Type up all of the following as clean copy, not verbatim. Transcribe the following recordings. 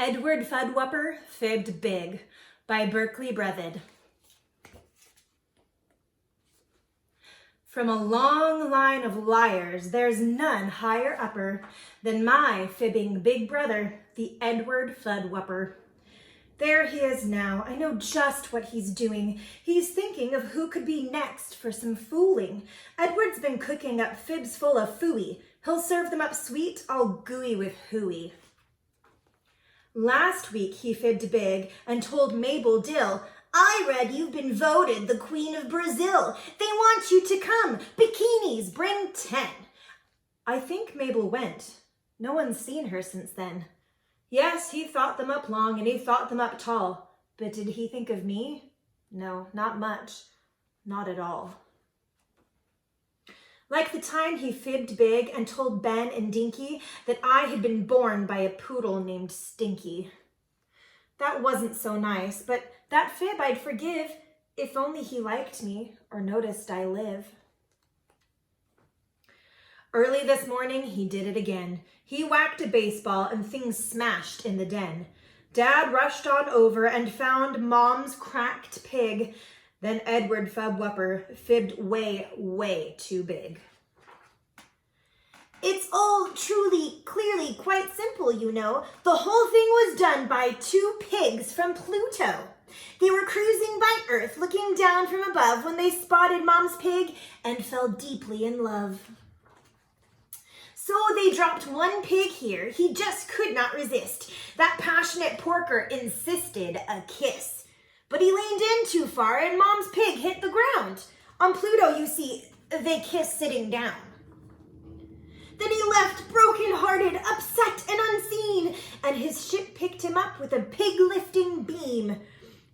Edward Fudwupper, Fibbed Big by Berkeley Breathed. From a long line of liars, there's none higher upper than my fibbing big brother, the Edward Fudwupper. There he is now. I know just what he's doing. He's thinking of who could be next for some fooling. Edward's been cooking up fibs full of fooey. He'll serve them up sweet, all gooey with hooey. Last week he fibbed big and told Mabel Dill, "I read you've been voted the Queen of Brazil. They want you to come. Bikinis, bring 10. I think Mabel went. No one's seen her since then. Yes, he thought them up long and he thought them up tall. But did he think of me? No, not much. Not at all. Like the time he fibbed big and told Ben and Dinky that I had been born by a poodle named Stinky. That wasn't so nice, but that fib I'd forgive if only he liked me or noticed I live. Early this morning, he did it again. He whacked a baseball and things smashed in the den. Dad rushed on over and found Mom's cracked pig. Then Edward Fudwupper fibbed way, way too big. It's all truly, clearly quite simple, you know. The whole thing was done by 2 pigs from Pluto. They were cruising by Earth, looking down from above when they spotted Mom's pig and fell deeply in love. So they dropped 1 pig here. He just could not resist. That passionate porker insisted a kiss. But he leaned in too far and Mom's pig hit the ground. On Pluto, you see, they kiss sitting down. Then he left broken-hearted, upset and unseen, and his ship picked him up with a pig-lifting beam.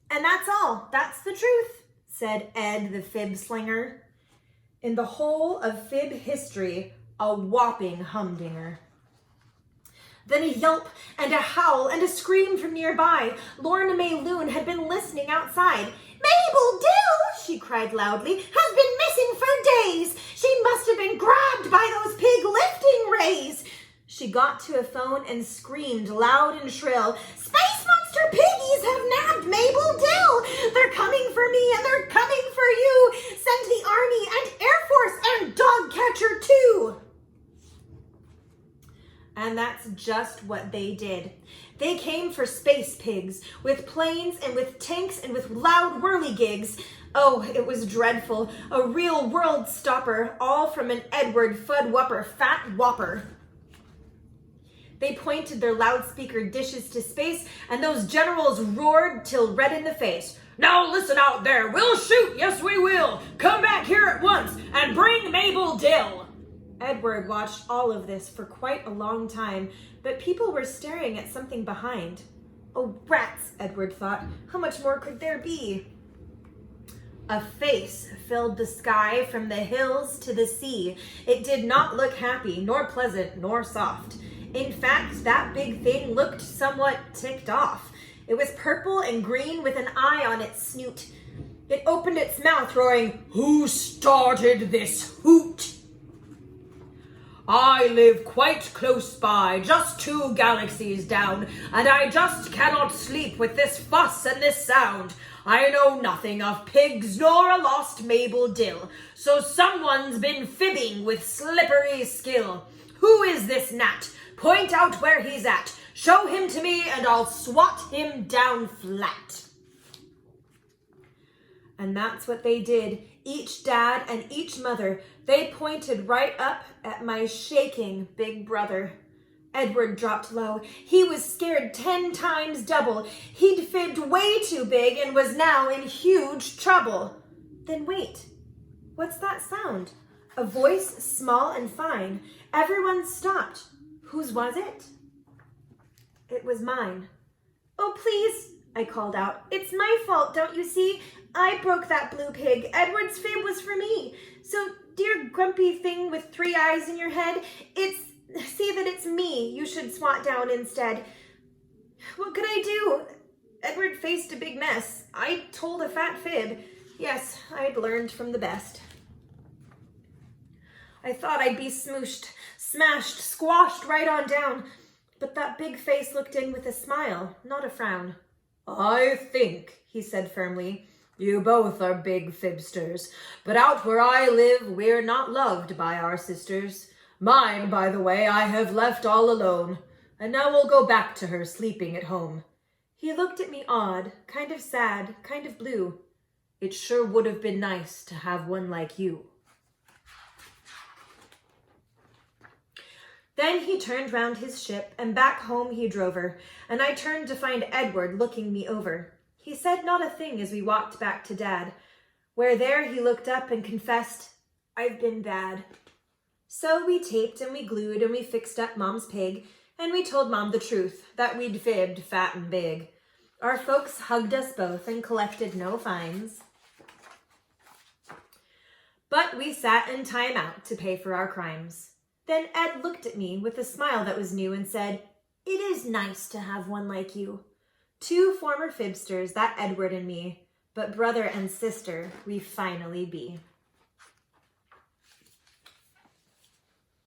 And that's all. That's the truth, said Ed the fib slinger. In the whole of fib history, a whopping humdinger. Then a yelp and a howl and a scream from nearby. Lorna May Loon had been listening outside. "Mabel Dill," she cried loudly, "has been missing for days. She must have been grabbed by those pig lifting rays." She got to a phone and screamed loud and shrill, "Space monster piggies have nabbed Mabel Dill. They're coming for me and they're coming for you. Send the Army and Air Force and dog catcher too." And that's just what they did. They came for space pigs, with planes and with tanks and with loud whirligigs. Oh, it was dreadful. A real world stopper, all from an Edward Fudwupper fat whopper. They pointed their loudspeaker dishes to space, and those generals roared till red in the face. "Now listen out there, we'll shoot, yes we will. Come back here at once and bring Mabel Dill." Edward watched all of this for quite a long time, but people were staring at something behind. Oh, rats, Edward thought. How much more could there be? A face filled the sky from the hills to the sea. It did not look happy, nor pleasant, nor soft. In fact, that big thing looked somewhat ticked off. It was purple and green with an eye on its snoot. It opened its mouth, roaring, "Who started this hoot? I live quite close by, just 2 galaxies down, and I just cannot sleep with this fuss and this sound. I know nothing of pigs nor a lost Mabel Dill, so someone's been fibbing with slippery skill. Who is this gnat? Point out where he's at. Show him to me and I'll swat him down flat." And that's what they did. Each dad and each mother, they pointed right up at my shaking big brother. Edward dropped low. He was scared 10 times double. He'd fibbed way too big and was now in huge trouble. Then wait, what's that sound? A voice small and fine. Everyone stopped. Whose was it? It was mine. "Oh, please," I called out. "It's my fault, don't you see? I broke that blue pig. Edward's fib was for me. So, dear grumpy thing with 3 eyes in your head, see that it's me you should swat down instead." What could I do? Edward faced a big mess. I told a fat fib. Yes, I'd learned from the best. I thought I'd be smooshed, smashed, squashed right on down. But that big face looked in with a smile, not a frown. "I think," he said firmly, "you both are big fibsters, but out where I live, we're not loved by our sisters. Mine, by the way, I have left all alone, and now we'll go back to her sleeping at home." He looked at me odd, kind of sad, kind of blue. "It sure would have been nice to have one like you." Then he turned round his ship, and back home he drove her, and I turned to find Edward looking me over. He said not a thing as we walked back to Dad, where there he looked up and confessed, "I've been bad." So we taped and we glued and we fixed up Mom's pig, and we told Mom the truth, that we'd fibbed fat and big. Our folks hugged us both and collected no fines. But we sat in time out to pay for our crimes. Then Ed looked at me with a smile that was new and said, "It is nice to have one like you." 2 former fibsters, that Edward and me, but brother and sister we finally be.